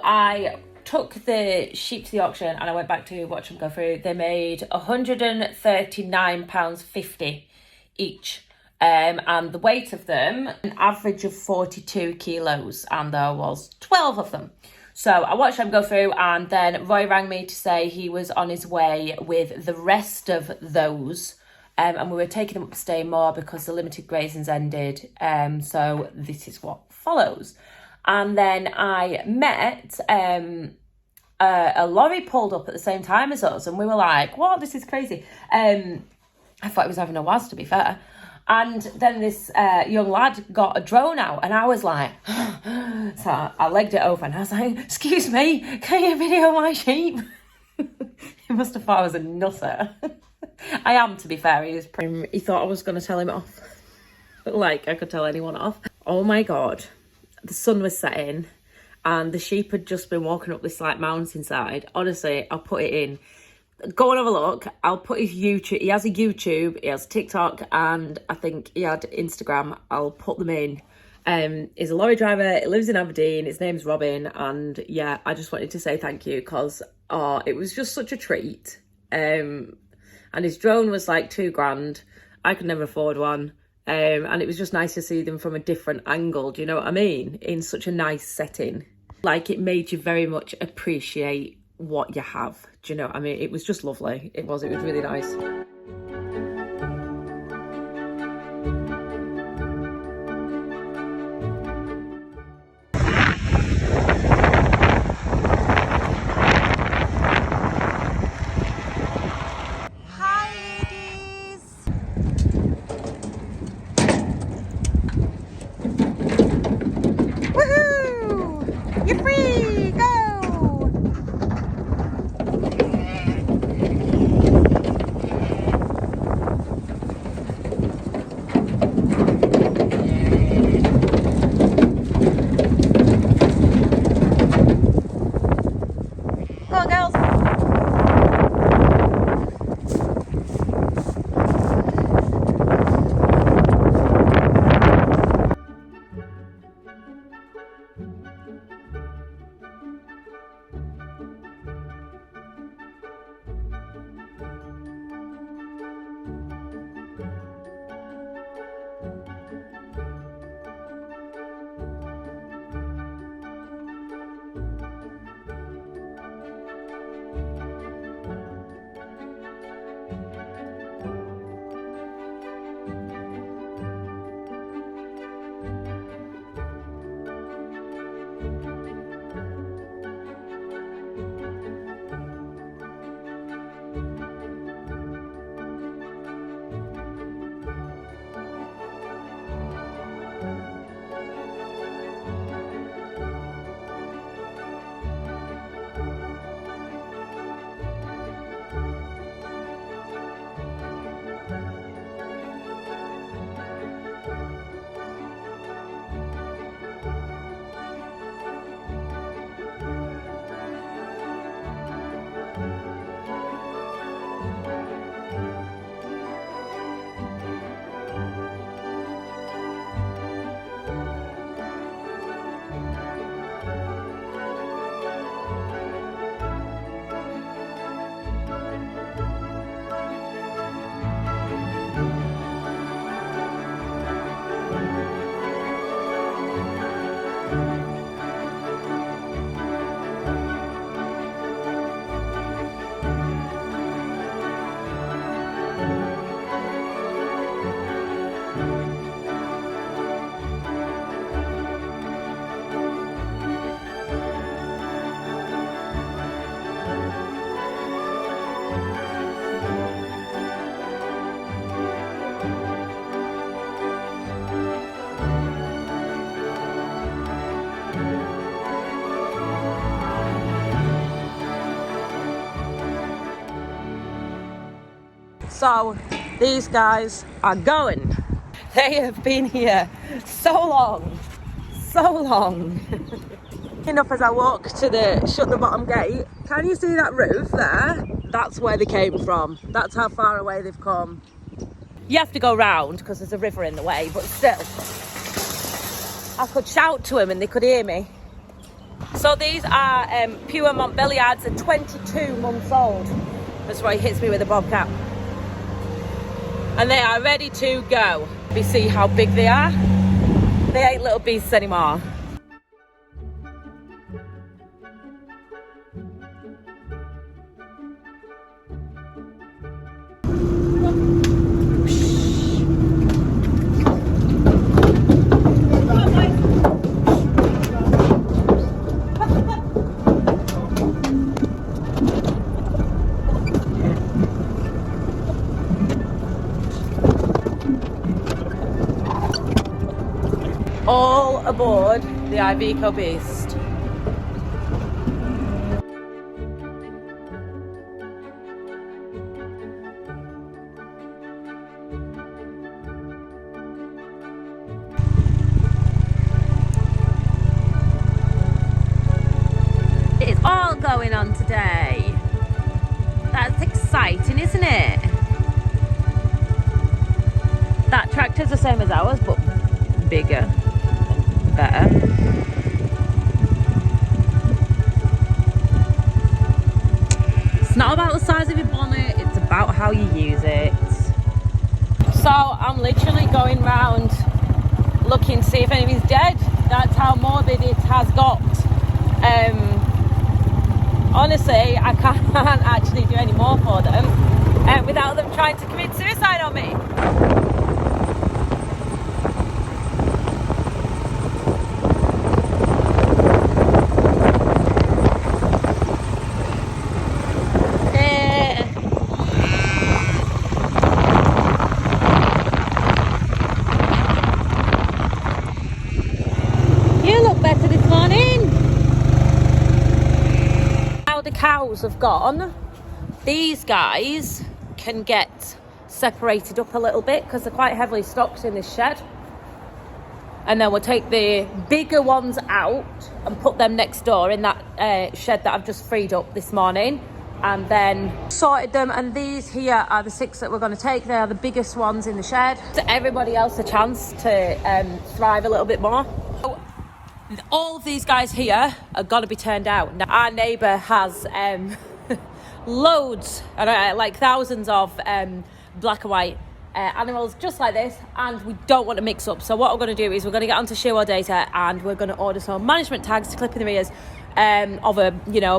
I took the sheep to the auction and I went back to watch them go through. They made £139.50 each. And the weight of them, an average of 42 kilos, and there was 12 of them. So I watched them go through, and then Roy rang me to say he was on his way with the rest of those. And we were taking them up to stay more because the limited grazings ended. So this is what follows. And then I met a lorry pulled up at the same time as us, and we were like, what, this is crazy. I thought he was having a waz, to be fair. And then this young lad got a drone out, and I was like, so I legged it over and I was like, excuse me, can you video my sheep? He must have thought I was a nutter. I am, to be fair. He thought I was going to tell him off. Like I could tell anyone off. Oh my God. The sun was setting and the sheep had just been walking up this like mountainside. Honestly, I'll put it in. Go and have a look. I'll put his YouTube. He has a YouTube, he has TikTok, and I think he had Instagram. I'll put them in. He's a lorry driver. He lives in Aberdeen. His name's Robin. And yeah, I just wanted to say thank you because it was just such a treat. And his drone was like £2,000. I could never afford one. And it was just nice to see them from a different angle, do you know what I mean? In such a nice setting. Like, it made you very much appreciate what you have, do you know what I mean? It was just lovely. It was really nice. You're free! Go! Go on, girls! So these guys are going They have been here so long, so long. Enough as I walk to shut the bottom gate. Can you see that roof there? That's where they came from. That's how far away they've come. You have to go round because there's a river in the way, but still. I could shout to them and they could hear me. So these are pure Montbéliards, they're 22 months old. That's why he hits me with a bobcat. And they are ready to go. We see how big they are. They ain't little beasts anymore. All aboard the Iveco Beast. It's all going on today. That's exciting, isn't it? That tractor's the same as ours, but bigger. Better. It's not about the size of your bonnet, it's about how you use it. So I'm literally going round looking to see if anybody's dead. That's how morbid it has got. Honestly, I can't actually do any more for them without them trying to commit suicide on me. Cows have gone, these guys can get separated up a little bit because they're quite heavily stocked in this shed, and then we'll take the bigger ones out and put them next door in that shed that I've just freed up this morning, and then sorted them. And these here are the 6 that we're going to take. They are the biggest ones in the shed, to everybody else a chance to thrive a little bit more. All of these guys here are going to be turned out. Now, our neighbour has loads, like thousands of black and white animals just like this, and we don't want to mix up. So what we're going to do is we're going to get onto Shearwell Data and we're going to order some management tags to clip in their ears of a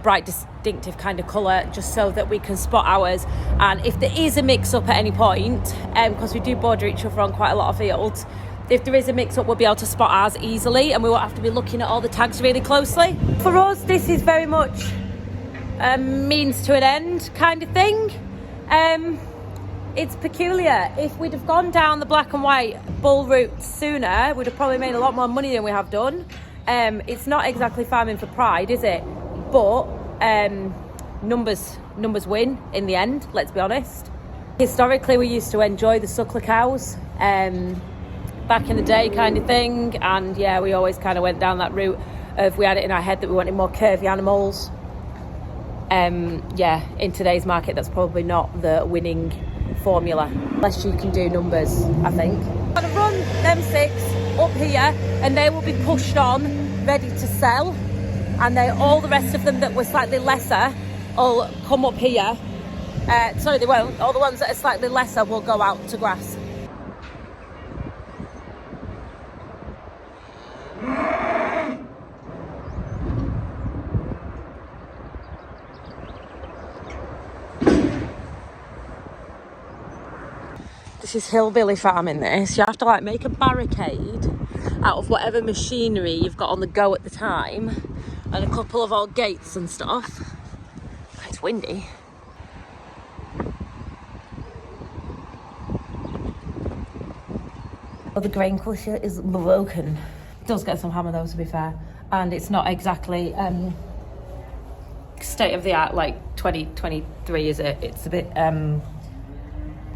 bright distinctive kind of colour, just so that we can spot ours. And if there is a mix up at any point, because we do border each other on quite a lot of fields, if there is a mix-up, we'll be able to spot ours easily and we won't have to be looking at all the tags really closely. For us, this is very much a means to an end kind of thing. It's peculiar. If we'd have gone down the black and white bull route sooner, we'd have probably made a lot more money than we have done. It's not exactly farming for pride, is it? But numbers win in the end, let's be honest. Historically, we used to enjoy the suckler cows. Back in the day kind of thing, and yeah, we always kind of went down that route of, we had it in our head that we wanted more curvy animals. Yeah, in today's market that's probably not the winning formula, unless you can do numbers, I think. I'm gonna run them 6 up here and they will be pushed on ready to sell, and all the rest of them that were slightly lesser will come up here. Sorry, they won't. All the ones that are slightly lesser will go out to grass. This is hillbilly farming this. You have to make a barricade out of whatever machinery you've got on the go at the time, and a couple of old gates and stuff. It's windy. Well, the grain crusher is broken. It does get some hammer though, to be fair, and it's not exactly state of the art like 2023, is it? It's a bit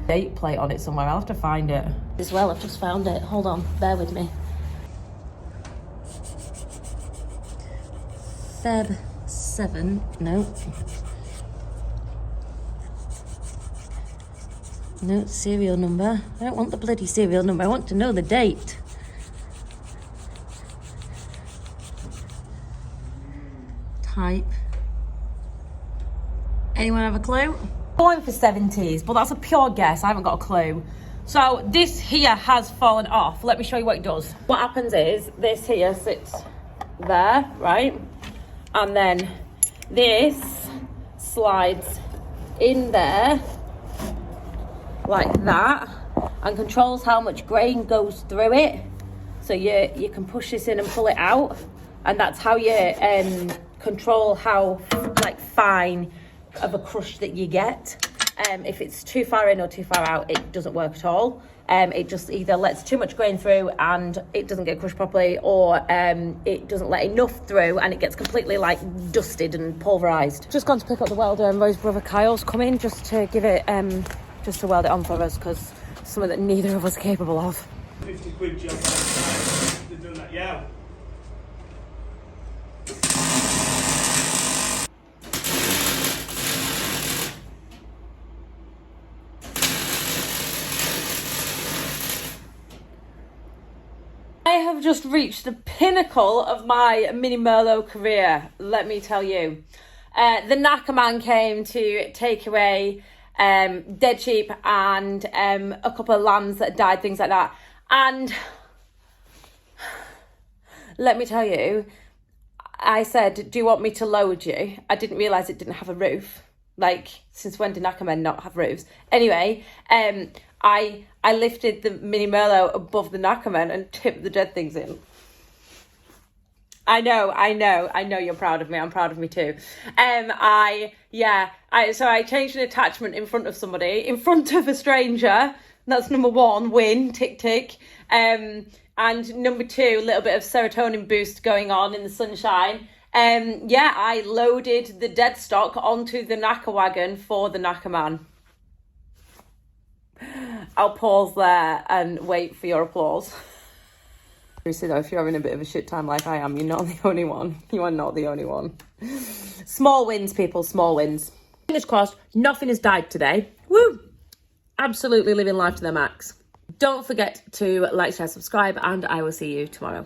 date plate on it somewhere. I'll have to find it. As well, I've just found it. Hold on, bear with me. Feb 7, no. No, serial number. I don't want the bloody serial number, I want to know the date. Type. Anyone have a clue? Going for 70s, but that's a pure guess, I haven't got a clue. So this here has fallen off. Let me show you what it does. What happens is, this here sits there, right? And then this slides in there like that and controls how much grain goes through it. So you can push this in and pull it out, and that's how you control how like fine of a crush that you get. If it's too far in or too far out, it doesn't work at all. It just either lets too much grain through and it doesn't get crushed properly, or it doesn't let enough through and it gets completely like dusted and pulverised. Just gone to pick up the welder, and Rose's brother Kyle's come in just to give it, just to weld it on for us, because it's something that neither of us are capable of. 50 quid job. They've done that, yeah. I have just reached the pinnacle of my mini Merlot career, let me tell you. The knacker man came to take away dead sheep and a couple of lambs that died, things like that. And let me tell you, I said, do you want me to load you? I didn't realise it didn't have a roof. Like, since when do knacker men not have roofs? Anyway, I lifted the mini Merlot above the knackerman and tipped the dead things in. I know you're proud of me. I'm proud of me too. So I changed an attachment in front of somebody, in front of a stranger. That's number one, win, tick, tick. And number two, a little bit of serotonin boost going on in the sunshine. I loaded the dead stock onto the knacker wagon for the knacker man. I'll pause there and wait for your applause. Seriously though, if you're having a bit of a shit time like I am, you're not the only one. You are not the only one. Small wins, people, small wins. Fingers crossed, nothing has died today. Woo! Absolutely living life to the max. Don't forget to like, share, subscribe, and I will see you tomorrow.